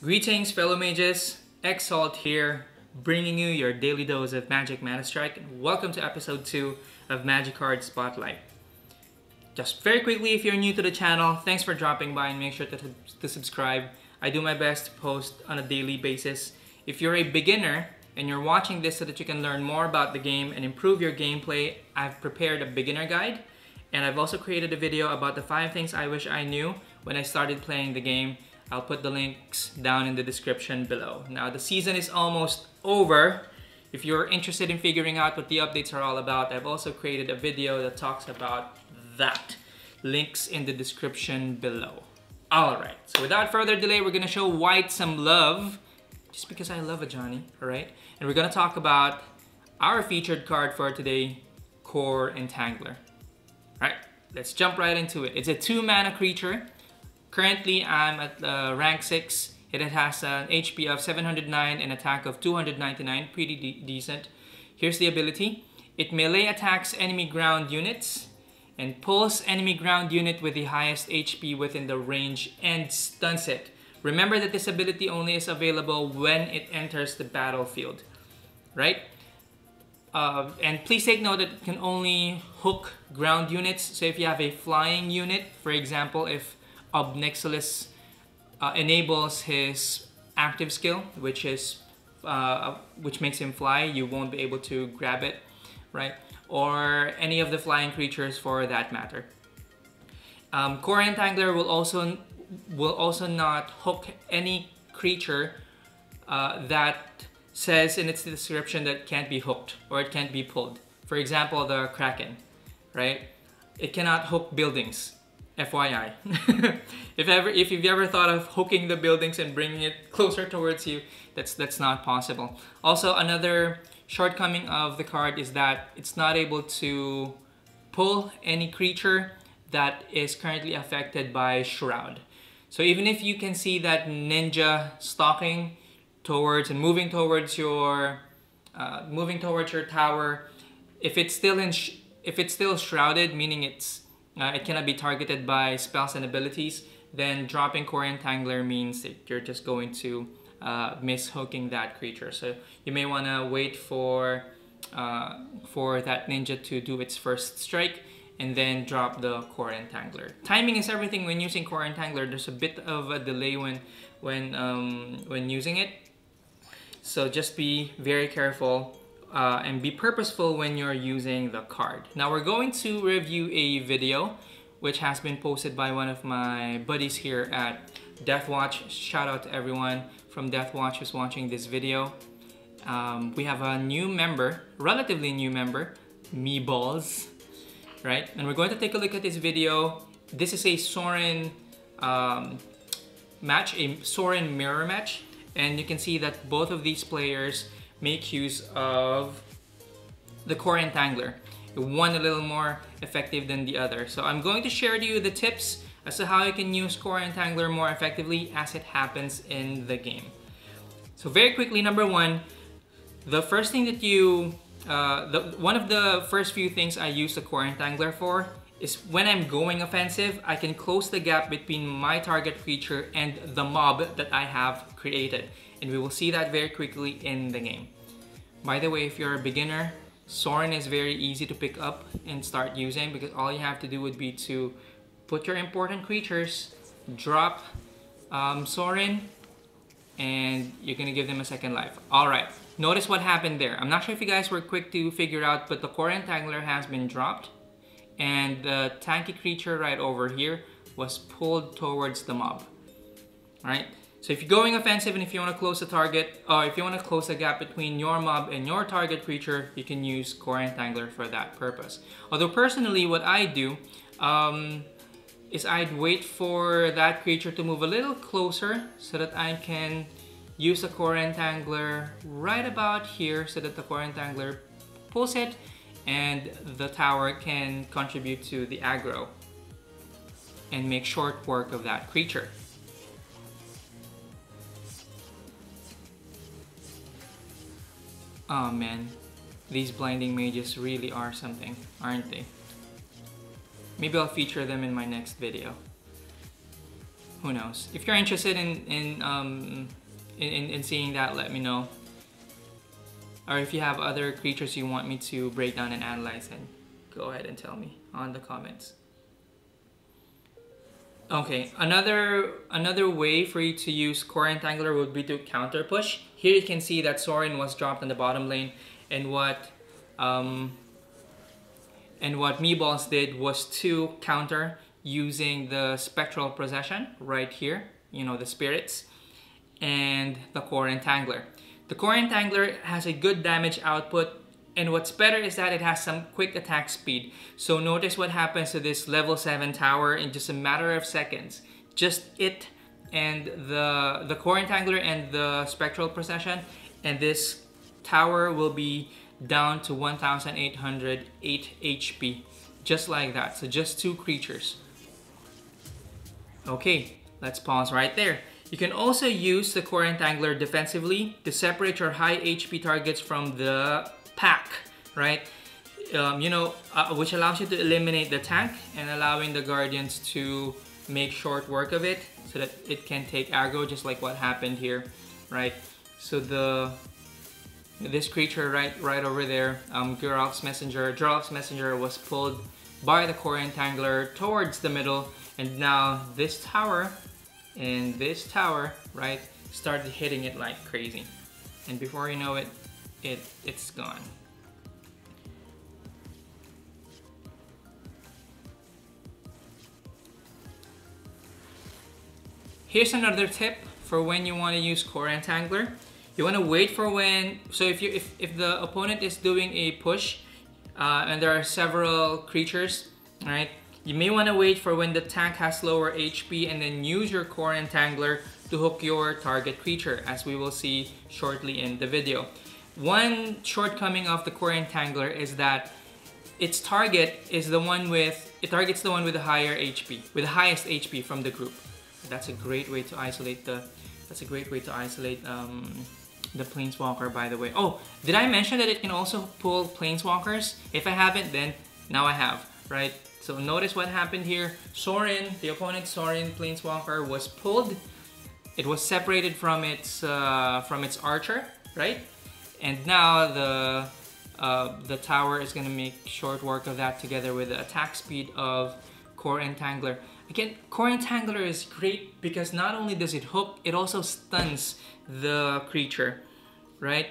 Greetings fellow mages, Exalt here, bringing you your daily dose of Magic Manastrike, and welcome to episode 2 of Magic Card Spotlight. Just very quickly, if you're new to the channel, thanks for dropping by and make sure to subscribe. I do my best to post on a daily basis. If you're a beginner and you're watching this so that you can learn more about the game and improve your gameplay, I've prepared a beginner guide, and I've also created a video about the 5 things I wish I knew when I started playing the game. I'll put the links down in the description below. Now, the season is almost over. If you're interested in figuring out what the updates are all about, I've also created a video that talks about that. Links in the description below. Alright, so without further delay, we're gonna show White some love, just because I love a Johnny, alright? And we're gonna talk about our featured card for today, Kor Entangler. Alright, let's jump right into it. It's a 2-mana creature. Currently, I'm at rank 6. It has an HP of 709 and attack of 299, pretty decent. Here's the ability. It melee attacks enemy ground units and pulls enemy ground unit with the highest HP within the range and stuns it. Remember that this ability only is available when it enters the battlefield, right? And please take note that it can only hook ground units. So if you have a flying unit, for example, if Obnixilis enables his active skill, which makes him fly, you won't be able to grab it, right? Or any of the flying creatures for that matter. Kor Entangler will also not hook any creature that says in its description that can't be hooked or it can't be pulled. For example, the Kraken, right? It cannot hook buildings. FYI. if you've ever thought of hooking the buildings and bringing it closer towards you, that's not possible. Also, another shortcoming of the card is that it's not able to pull any creature that is currently affected by Shroud. So even if you can see that ninja stalking towards and moving towards your tower, if it's still shrouded, meaning it cannot be targeted by spells and abilities, then dropping Kor Entangler means that you're just going to miss hooking that creature. So you may want to wait for that ninja to do its first strike and then drop the Kor Entangler. Timing is everything when using Kor Entangler. There's a bit of a delay when using it. So just be very careful and be purposeful when you're using the card. Now we're going to review a video which has been posted by one of my buddies here at Deathwatch. Shout out to everyone from Deathwatch who's watching this video. We have a new member, relatively new member, Meeballs, right? And we're going to take a look at this video. This is a Sorin match, a Sorin mirror match, and you can see that both of these players make use of the Kor Entangler. One a little more effective than the other. So I'm going to share to you the tips as to how you can use Kor Entangler more effectively as it happens in the game. So very quickly, number 1, the first thing that one of the first few things I use the Kor Entangler for is when I'm going offensive, I can close the gap between my target creature and the mob that I have created. And we will see that very quickly in the game. By the way, if you're a beginner, Sorin is very easy to pick up and start using because all you have to do would be to put your important creatures, drop Sorin, and you're gonna give them a second life. Alright, notice what happened there. I'm not sure if you guys were quick to figure out, but the Kor Entangler has been dropped and the tanky creature right over here was pulled towards the mob. Alright? So if you're going offensive and if you want to close the target, or if you want to close the gap between your mob and your target creature, you can use Kor Entangler for that purpose. Although personally, what I do is I'd wait for that creature to move a little closer so that I can use the Kor Entangler right about here so that the Kor Entangler pulls it and the tower can contribute to the aggro and make short work of that creature. Oh man, these blinding mages really are something, aren't they? Maybe I'll feature them in my next video. who knows? If you're interested in seeing that, let me know. Or if you have other creatures you want me to break down and analyze, then go ahead and tell me on the comments. Okay, another way for you to use Kor Entangler would be to counter push. Here you can see that Sorin was dropped in the bottom lane, and what Meatballs did was to counter using the Spectral Possession right here, you know, the spirits, and the Kor Entangler. The Kor Entangler has a good damage output, and what's better is that it has some quick attack speed. So notice what happens to this level 7 tower in just a matter of seconds. Just it and the Kor Entangler and the Spectral Possession, and this tower will be down to 1,808 HP. Just like that. So just 2 creatures. Okay, let's pause right there. You can also use the Kor Entangler defensively to separate your high HP targets from the pack, right? Which allows you to eliminate the tank and allowing the Guardians to make short work of it so that it can take aggro, just like what happened here, right? So this creature right over there, Geralf's Messenger was pulled by the Kor Entangler towards the middle, and now this tower and this tower, right, started hitting it like crazy. And before you know it, it's gone. Here's another tip for when you want to use Kor Entangler. You want to wait for when, so if the opponent is doing a push and there are several creatures, right? You may want to wait for when the tank has lower HP and then use your Kor Entangler to hook your target creature, as we will see shortly in the video. One shortcoming of the Kor Entangler is that its target is the one with, it targets the one with the higher HP, with the highest HP from the group. That's a great way to isolate the Planeswalker, by the way. Oh, did I mention that it can also pull Planeswalkers? If I haven't, then now I have, right? So notice what happened here. Sorin, the opponent's Sorin Planeswalker was pulled. It was separated from its archer, right? And now the tower is gonna make short work of that together with the attack speed of Kor Entangler. Again, Kor Entangler is great because not only does it hook, it also stuns the creature, right?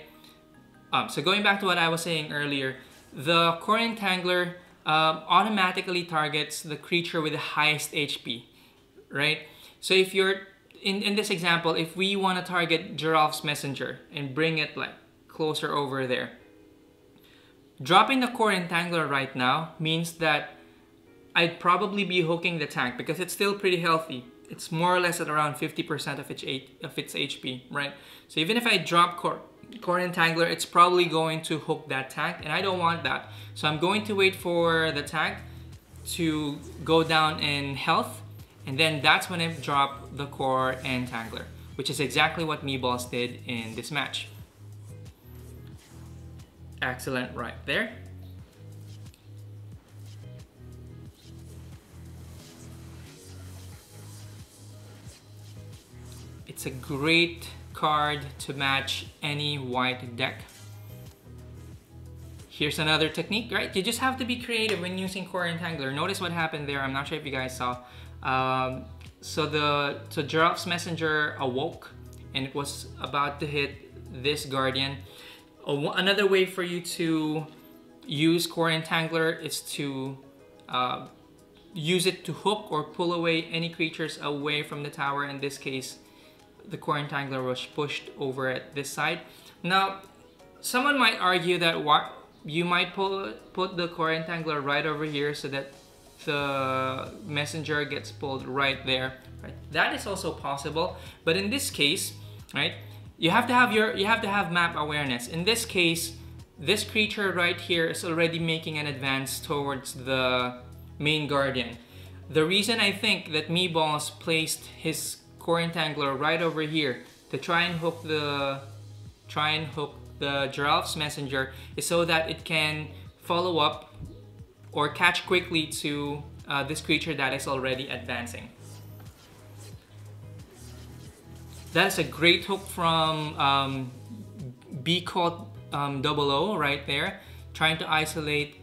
So going back to what I was saying earlier, the Kor Entangler automatically targets the creature with the highest HP, right? So if you're, in this example, if we want to target Geralf's Messenger and bring it like closer over there, dropping the Kor Entangler right now means that I'd probably be hooking the tank because it's still pretty healthy. It's more or less at around 50% of its HP, right? So even if I drop Kor Entangler, it's probably going to hook that tank, and I don't want that. So I'm going to wait for the tank to go down in health, and then that's when I drop the Kor Entangler, which is exactly what Meatballs did in this match. Excellent right there. It's a great card to match any white deck. Here's another technique, right? You just have to be creative when using Kor Entangler. Notice what happened there. I'm not sure if you guys saw. So Geralf's Messenger awoke and it was about to hit this Guardian. Another way for you to use Kor Entangler is to use it to hook or pull away any creatures away from the tower. In this case, the Kor Entangler was pushed over at this side. Now, someone might argue that you might put the Kor Entangler right over here so that the messenger gets pulled right there. Right? That is also possible, but in this case, right, you have to have map awareness. In this case, this creature right here is already making an advance towards the main Guardian. The reason I think that Meatballs placed his Kor Entangler right over here to try and hook the Geralf's Messenger is so that it can follow up or catch quickly to this creature that is already advancing. That's a great hook from B caught 00 right there, trying to isolate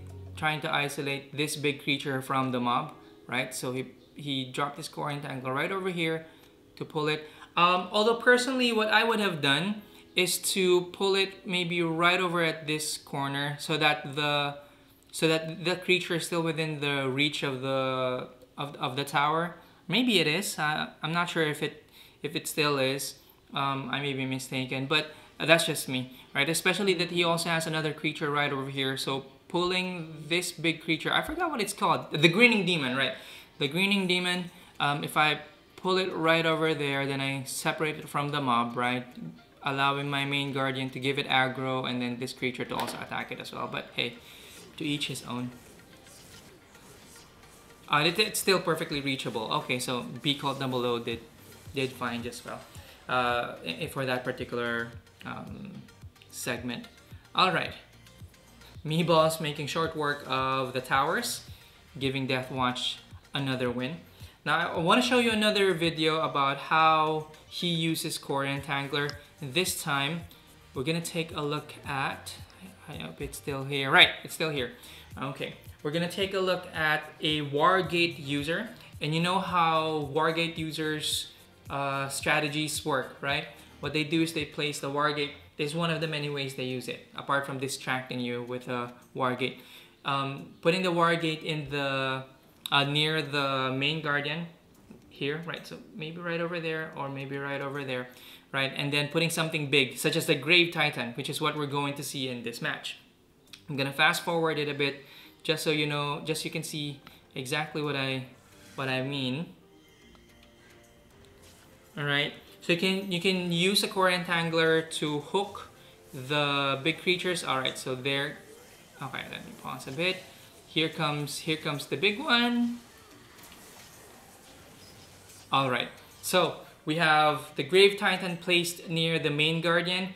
this big creature from the mob, right? So he dropped his Kor Entangler right over here to pull it. Although personally, what I would have done is to pull it maybe right over at this corner, so that the creature is still within the reach of the tower. Maybe it is. I'm not sure if it still is. I may be mistaken, but that's just me, right? Especially that he also has another creature right over here. So pulling this big creature, I forgot what it's called. The Grinning Demon, right? The Grinning Demon. If I pull it right over there, then I separate it from the mob, right? Allowing my main guardian to give it aggro, and then this creature to also attack it as well. But hey, to each his own. It's still perfectly reachable. Okay, so B called down below did fine just well for that particular segment. All right, Meeboss making short work of the towers, giving Deathwatch another win. Now I want to show you another video about how he uses Kor Entangler. This time we're gonna take a look at, I hope it's still here. Right, it's still here. Okay, we're gonna take a look at a Wargate user, and you know how Wargate users strategies work, right? What they do is they place the Wargate. There's one of the many ways they use it, apart from distracting you with a Wargate. Putting the Wargate in the near the main guardian here, right? So maybe right over there, or maybe right over there, right? And then putting something big, such as the Grave Titan, which is what we're going to see in this match. I'm gonna fast forward it a bit, just so you know, just so you can see exactly what I mean. All right, so you can use a Kor Entangler to hook the big creatures. All right, so there. Okay, let me pause a bit. Here comes the big one. All right, so we have the Grave Titan placed near the main guardian.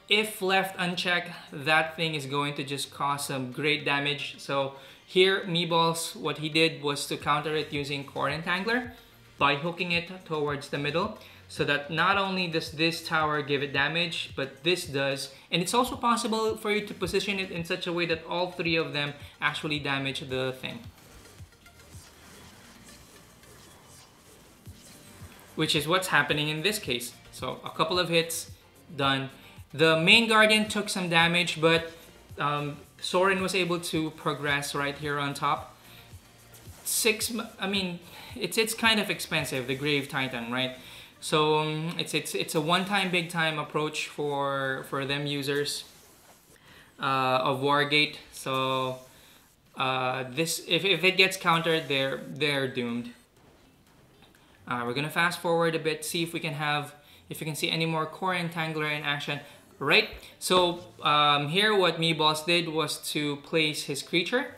If left unchecked, that thing is going to just cause some great damage. So here, Meeballs, what he did was to counter it using Kor Entangler by hooking it towards the middle, so that not only does this tower give it damage, but this does. And it's also possible for you to position it in such a way that all three of them actually damage the thing. Which is what's happening in this case. So a couple of hits, done. The main guardian took some damage, but Soren was able to progress right here on top. I mean, it's kind of expensive, the Grave Titan, right? So it's a one-time big-time approach for them users of Wargate. So this if it gets countered, they're doomed. We're gonna fast forward a bit, see if we can see any more Kor Entangler in action. Right. So here, what Meeboss did was to place his creature,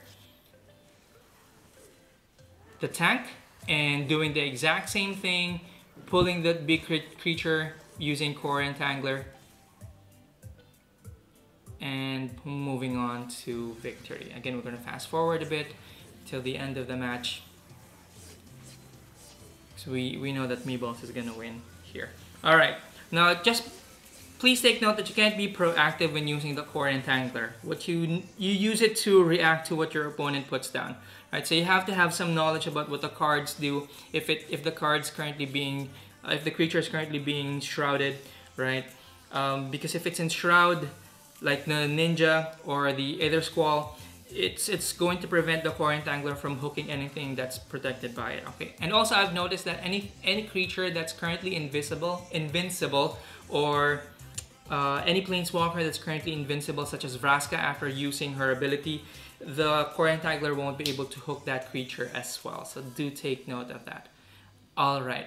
the tank, and doing the exact same thing, pulling that big creature using Kor Entangler, and moving on to victory. Again, we're going to fast forward a bit till the end of the match. So we know that Meeboss is going to win here. All right. Now, just please take note that you can't be proactive when using the Kor Entangler. What you use it to react to what your opponent puts down. Right, so you have to have some knowledge about what the cards do. If the creature is currently being shrouded, right? Because if it's in shroud, like the ninja or the Aether Squall, it's going to prevent the Kor Entangler from hooking anything that's protected by it. Okay, and also I've noticed that any creature that's currently invincible, or any planeswalker that's currently invincible, such as Vraska, after using her ability, the Kor Entangler won't be able to hook that creature as well. So do take note of that. All right,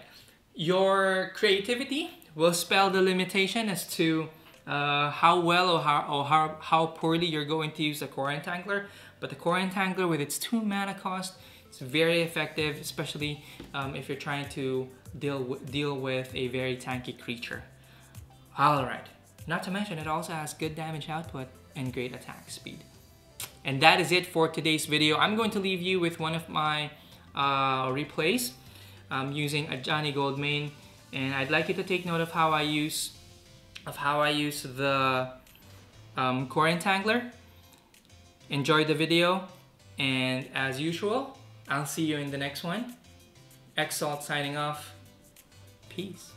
your creativity will spell the limitation as to how well or how poorly you're going to use the Kor Entangler. But the Kor Entangler, with its 2 mana cost, it's very effective, especially if you're trying to deal with a very tanky creature. All right. Not to mention, it also has good damage output and great attack speed. And that is it for today's video. I'm going to leave you with one of my replays using a Johnny Goldmain and I'd like you to take note of how I use the Kor Entangler. Enjoy the video, and as usual, I'll see you in the next one. X-Salt signing off. Peace.